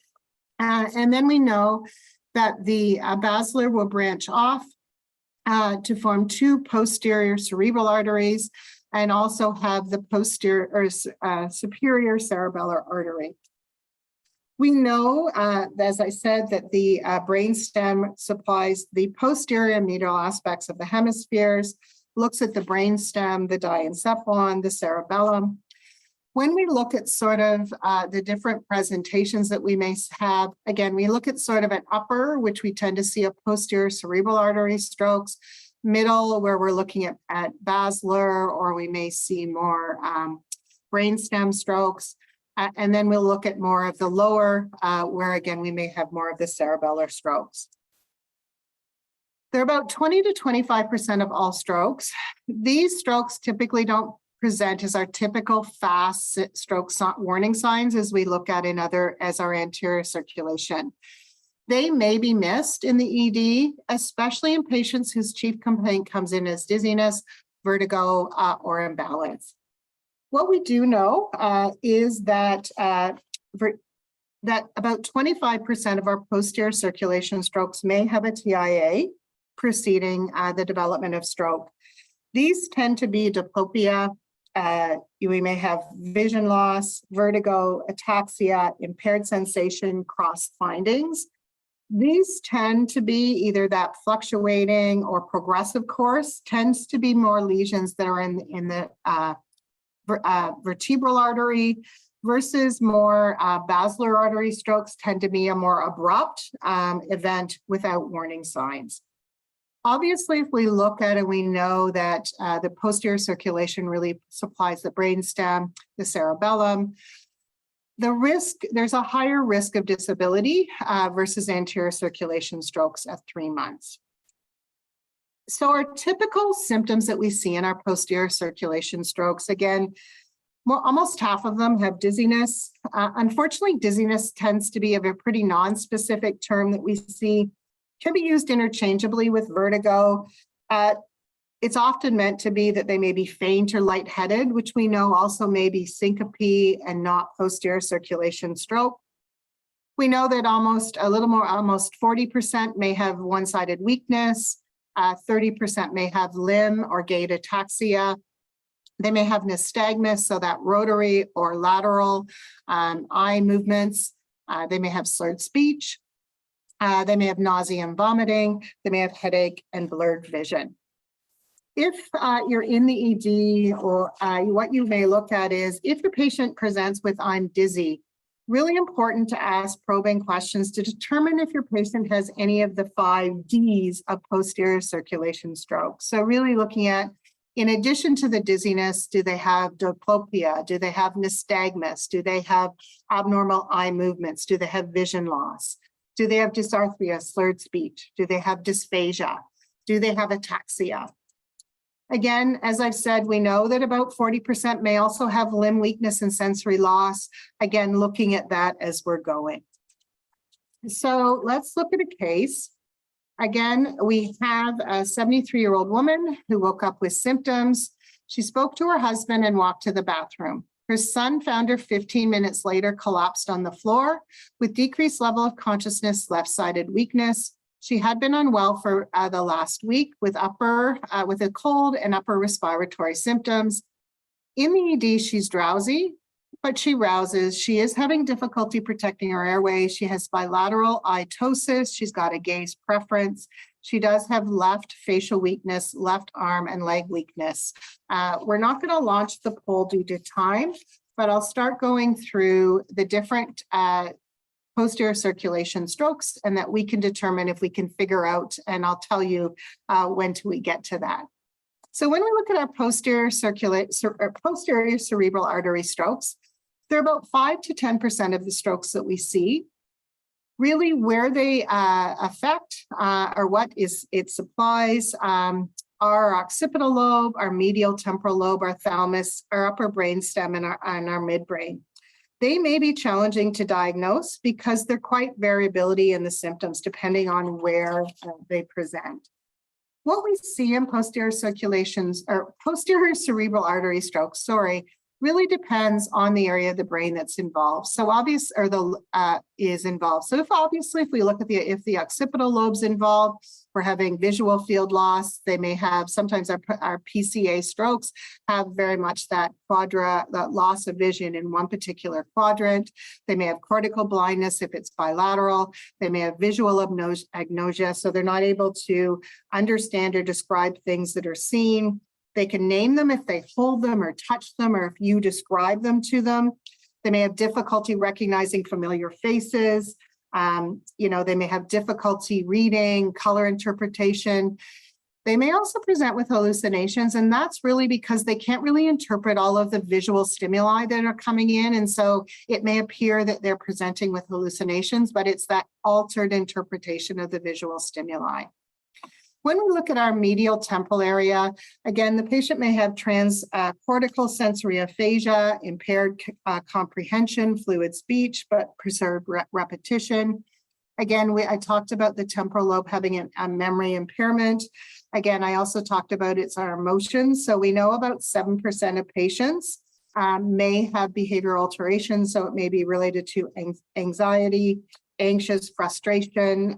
And then we know that the basilar will branch off to form two posterior cerebral arteries and also have the posterior or superior cerebellar artery. We know, as I said, that the brainstem supplies the posterior and medial aspects of the hemispheres, looks at the brainstem, the diencephalon, the cerebellum. When we look at sort of the different presentations that we may have, again, we look at sort of an upper, which we tend to see a posterior cerebral artery strokes, middle, where we're looking at basilar, or we may see more brainstem strokes. And then we'll look at more of the lower, where again, we may have more of the cerebellar strokes. They're about 20 to 25% of all strokes. These strokes typically don't present as our typical fast stroke warning signs as we look at as our anterior circulation. They may be missed in the ED, especially in patients whose chief complaint comes in as dizziness, vertigo, or imbalance. What we do know is that about 25% of our posterior circulation strokes may have a TIA preceding the development of stroke. These tend to be diplopia. We may have vision loss, vertigo, ataxia, impaired sensation, cross findings. These tend to be either that fluctuating or progressive course, tends to be more lesions that are in the vertebral artery versus more basilar artery strokes tend to be a more abrupt event without warning signs. Obviously, if we look at it, we know that the posterior circulation really supplies the brainstem, the cerebellum. There's a higher risk of disability versus anterior circulation strokes at 3 months. So our typical symptoms that we see in our posterior circulation strokes, again, almost half of them have dizziness. Unfortunately, dizziness tends to be a pretty non-specific term that we see, can be used interchangeably with vertigo. It's often meant to be that they may be faint or lightheaded, which we know also may be syncope and not posterior circulation stroke. We know that almost 40% may have one-sided weakness, 30% may have limb or gait ataxia. They may have nystagmus, so that rotary or lateral eye movements. They may have slurred speech. They may have nausea and vomiting. They may have headache and blurred vision. If you're in the ED, or what you may look at is if the patient presents with "I'm dizzy," really important to ask probing questions to determine if your patient has any of the 5 Ds of posterior circulation stroke. So really looking at, in addition to the dizziness, do they have diplopia? Do they have nystagmus? Do they have abnormal eye movements? Do they have vision loss? Do they have dysarthria, slurred speech? Do they have dysphagia? Do they have ataxia? Again, as I've said, we know that about 40% may also have limb weakness and sensory loss. Again, looking at that as we're going. So let's look at a case. Again, we have a 73-year-old woman who woke up with symptoms. She spoke to her husband and walked to the bathroom. Her son found her 15 minutes later collapsed on the floor with decreased level of consciousness, left-sided weakness. She had been unwell for the last week with a cold and upper respiratory symptoms. In the ED, she's drowsy, but she rouses. She is having difficulty protecting her airway. She has bilateral itosis. She's got a gaze preference. She does have left facial weakness, left arm and leg weakness. We're not going to launch the poll due to time, but I'll start going through the different posterior circulation strokes and that we can determine if we can figure out, and I'll tell you when do we get to that. So when we look at our posterior cerebral artery strokes, They're about 5 to 10% of the strokes that we see. Really where they affect or what is it supplies our occipital lobe, our medial temporal lobe, our thalamus, our upper brainstem, and our midbrain. They may be challenging to diagnose because they're quite variability in the symptoms depending on where they present. What we see in posterior circulations or posterior cerebral artery strokes, really depends on the area of the brain that's involved. So is involved. So if we look at if the occipital lobe's involved, we're having visual field loss. They may have, sometimes our PCA strokes have very much that loss of vision in one particular quadrant. They may have cortical blindness if it's bilateral. They may have visual agnosia, so they're not able to understand or describe things that are seen. They can name them if they hold them or touch them, or if you describe them to them. They may have difficulty recognizing familiar faces. They may have difficulty reading, color interpretation. They may also present with hallucinations, and that's really because they can't really interpret all of the visual stimuli that are coming in. And so it may appear that they're presenting with hallucinations, but it's that altered interpretation of the visual stimuli. When we look at our medial temporal area, again, the patient may have transcortical sensory aphasia, impaired comprehension, fluid speech, but preserved repetition. Again, I talked about the temporal lobe having a memory impairment. Again, I also talked about our emotions. So we know about 7% of patients may have behavioral alterations. So it may be related to anxiety, anxious, frustration,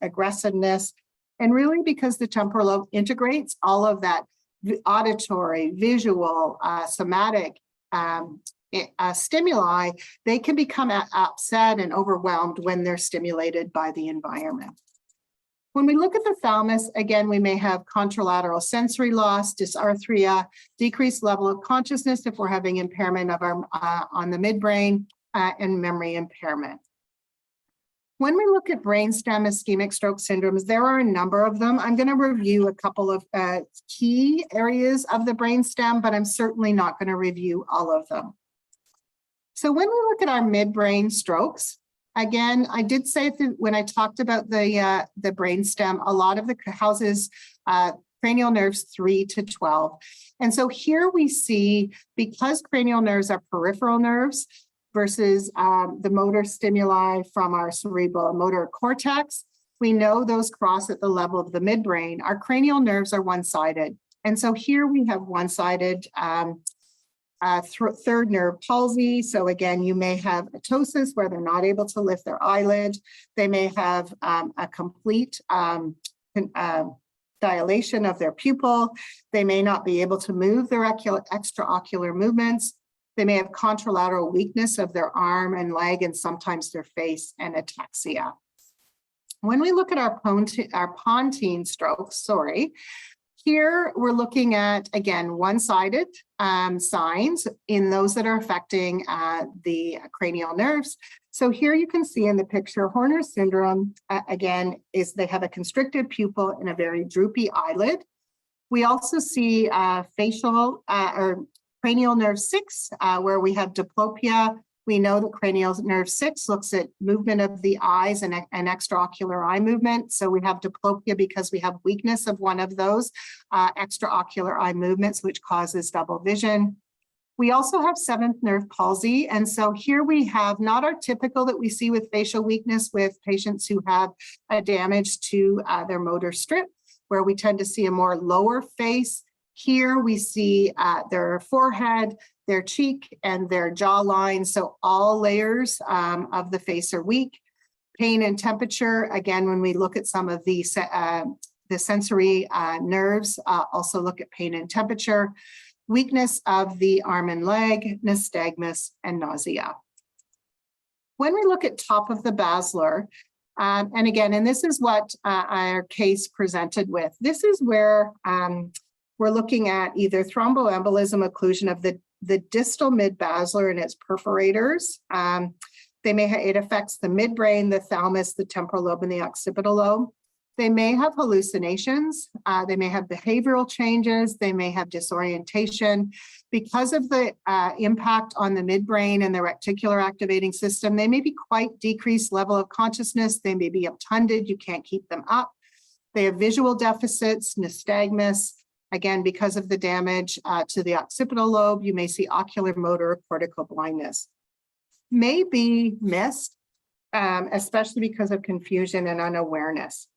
aggressiveness. And really because the temporal lobe integrates all of that auditory, visual, somatic stimuli, they can become upset and overwhelmed when they're stimulated by the environment. When we look at the thalamus, again, we may have contralateral sensory loss, dysarthria, decreased level of consciousness if we're having impairment of on the midbrain, and memory impairment. When we look at brainstem ischemic stroke syndromes, there are a number of them. I'm going to review a couple of key areas of the brainstem, but I'm certainly not going to review all of them. So when we look at our midbrain strokes, again, I did say when I talked about the brainstem, a lot of the houses cranial nerves 3 to 12. And so here we see, because cranial nerves are peripheral nerves, versus the motor stimuli from our cerebral motor cortex, we know those cross at the level of the midbrain. Our cranial nerves are one-sided. And so here we have one-sided third nerve palsy. So again, you may have ptosis where they're not able to lift their eyelid. They may have a complete dilation of their pupil. They may not be able to move their extraocular movements. They may have contralateral weakness of their arm and leg, and sometimes their face, and ataxia. When we look at our Pontine strokes, here we're looking at, again, one-sided signs in those that are affecting the cranial nerves. So here you can see in the picture, Horner syndrome, again, they have a constricted pupil and a very droopy eyelid. We also see facial or cranial nerve 6, where we have diplopia. We know that cranial nerve 6 looks at movement of the eyes and extraocular eye movement. So we have diplopia because we have weakness of one of those extraocular eye movements, which causes double vision. We also have 7th nerve palsy. And so here we have not our typical that we see with facial weakness with patients who have a damage to their motor strip, where we tend to see a more lower face. Here we see their forehead, their cheek, and their jawline. So all layers of the face are weak. Pain and temperature, again, when we look at some of the sensory nerves, also look at pain and temperature. Weakness of the arm and leg, nystagmus, and nausea. When we look at top of the basilar, and again, and this is what our case presented with, this is where we're looking at either thromboembolism occlusion of the distal mid-basilar and its perforators. It affects the midbrain, the thalamus, the temporal lobe, and the occipital lobe. They may have hallucinations, they may have behavioral changes, they may have disorientation. Because of the impact on the midbrain and the reticular activating system, they may be quite decreased level of consciousness, they may be obtunded, you can't keep them up. They have visual deficits, nystagmus. Again, because of the damage to the occipital lobe, you may see ocular, motor, or cortical blindness. May be missed, especially because of confusion and unawareness.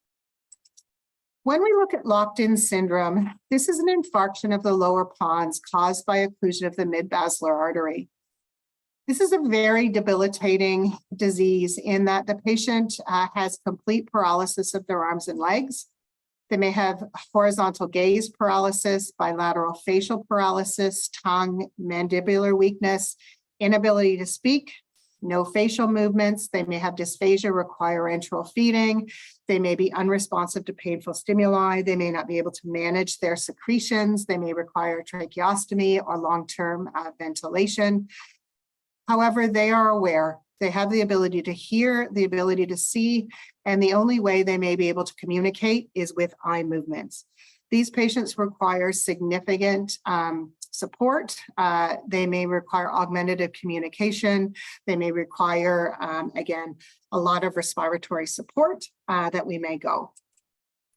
When we look at locked-in syndrome, this is an infarction of the lower pons caused by occlusion of the mid-basilar artery. This is a very debilitating disease in that the patient has complete paralysis of their arms and legs. They may have horizontal gaze paralysis, bilateral facial paralysis, tongue, mandibular weakness, inability to speak, no facial movements. They may have dysphagia, require enteral feeding. They may be unresponsive to painful stimuli. They may not be able to manage their secretions. They may require tracheostomy or long-term ventilation. However, they are aware. They have the ability to hear, the ability to see, and the only way they may be able to communicate is with eye movements. These patients require significant support. They may require augmentative communication. They may require, again, a lot of respiratory support that we may go.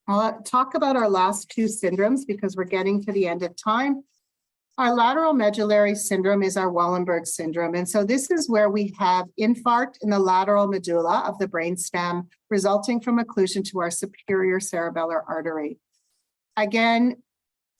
I'll talk about our last two syndromes because we're getting to the end of time. Our lateral medullary syndrome is our Wallenberg syndrome. And so this is where we have infarct in the lateral medulla of the brainstem resulting from occlusion to our superior cerebellar artery. Again,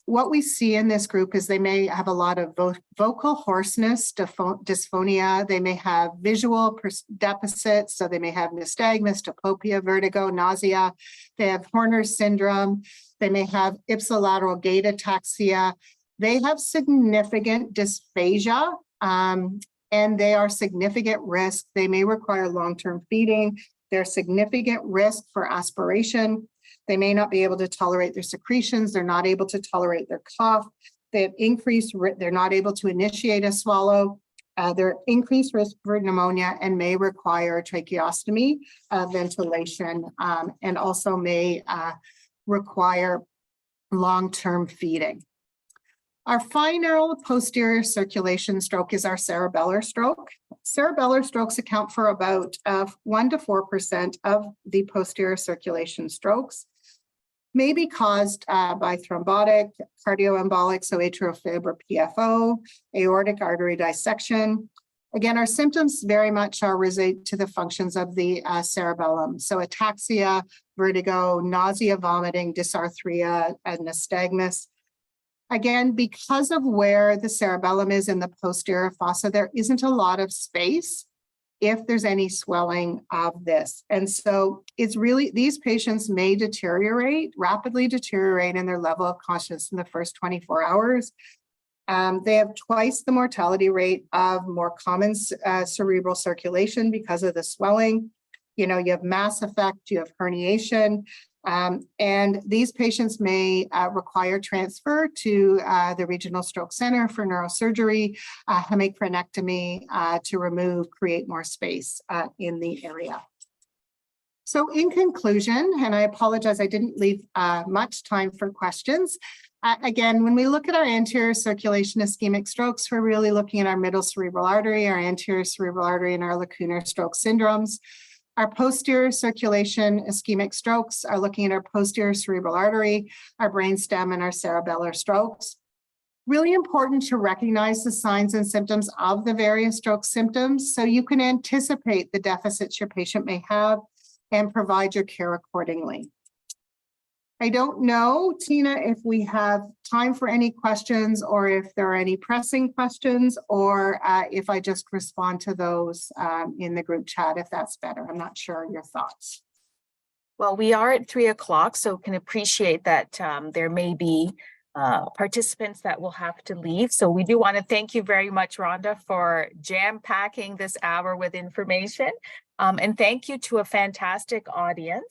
what we see in this group is they may have a lot of vocal hoarseness, dysphonia. They may have visual deficits, so they may have nystagmus, diplopia, vertigo, nausea. They have Horner's syndrome. They may have ipsilateral gait ataxia. They have significant dysphagia, and they are significant risk. They may require long-term feeding. They're significant risk for aspiration. They may not be able to tolerate their secretions. They're not able to tolerate their cough. They have increased, they're not able to initiate a swallow. They're increased risk for pneumonia and may require tracheostomy, ventilation, and also may require long-term feeding. Our final posterior circulation stroke is our cerebellar stroke. Cerebellar strokes account for about 1 to 4% of the posterior circulation strokes. May be caused by thrombotic, cardioembolic, so atrial fib or PFO, aortic artery dissection. Again, our symptoms very much are related to the functions of the cerebellum. So ataxia, vertigo, nausea, vomiting, dysarthria, and nystagmus. Again, because of where the cerebellum is in the posterior fossa, there isn't a lot of space if there's any swelling of this. And so it's really, these patients may deteriorate, rapidly deteriorate in their level of consciousness in the first 24 hours. They have twice the mortality rate of more common cerebral circulation because of the swelling. You know, you have mass effect, you have herniation, and these patients may require transfer to the Regional Stroke Center for neurosurgery, hemicraniectomy to create more space in the area. So in conclusion, and I apologize, I didn't leave much time for questions. Again, when we look at our anterior circulation ischemic strokes, we're really looking at our middle cerebral artery, our anterior cerebral artery, and our lacunar stroke syndromes. Our posterior circulation ischemic strokes are looking at our posterior cerebral artery, our brainstem, and our cerebellar strokes. Really important to recognize the signs and symptoms of the various stroke symptoms so you can anticipate the deficits your patient may have and provide your care accordingly. I don't know, Tina, if we have time for any questions or if there are any pressing questions, or if I just respond to those in the group chat, if that's better. I'm not sure your thoughts. Well, we are at 3 o'clock, so can appreciate that there may be participants that will have to leave. So we do want to thank you very much, Rhonda, for jam-packing this hour with information. And thank you to a fantastic audience.